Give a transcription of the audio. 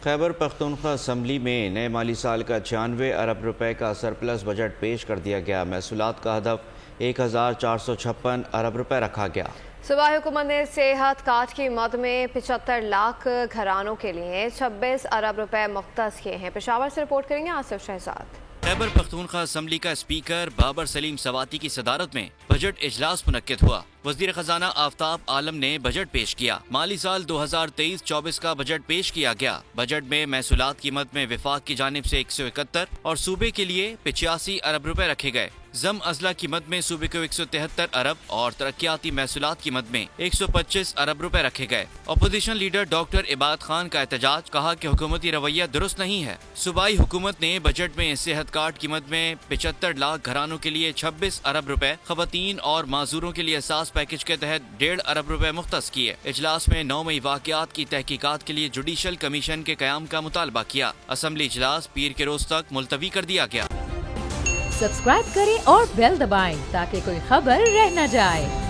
Khyber Pakhtunkhwa assembly میں نئے مالی سال کا 96 ارب روپے کا سرپلس بجٹ پیش کر دیا گیا۔ محصولات کا ہدف 1456 ارب روپے رکھا گیا۔ صوبائی حکومت نے صحت کارڈ کی مد میں 75 لاکھ گھرانوں کے لیے 26 ارب روپے مختص کیے ہیں۔ پشاور سے رپورٹ کریں گے آصف شہزاد۔ خیبر پختونخوا اسمبلی کا اسپیکر بابر سلیم سواتی کی صدارت میں بجٹ اجلاس منعقد ہوا۔ وزیر خزانہ آفتاب عالم نے بجٹ پیش کیا۔ مالی سال 2023-24 کا بجٹ پیش کیا گیا۔ بجٹ میں محصولات کی مد میں وفاق کی جانب سے 171 اور صوبے کے لیے 85 ارب روپے رکھے گئے۔ ضم اضلاع کی مد میں صوبے کو 173 ارب اور ترقیاتی محصولات کی مد میں 125 ارب روپے رکھے گئے۔ اپوزیشن لیڈر ڈاکٹر عباد خان کا احتجاج، کہا کہ حکومتی رویہ درست نہیں ہے۔ صوبائی حکومت نے بجٹ میں صحت کارڈ کی مد میں 75 لاکھ گھرانوں کے لیے 26 ارب روپے، خواتین اور معذوروں کے لیے اساس پیکج کے تحت 1.5 ارب روپے مختص کیے۔ اجلاس میں 9 مئی واقعات کی تحقیقات کے لیے جوڈیشل کمیشن کے قیام کا مطالبہ کیا۔ اسمبلی اجلاس پیر کے روز تک ملتوی کر دیا گیا۔ سبسکرائب کریں اور بیل دبائیں تاکہ کوئی خبر رہ نہ جائے۔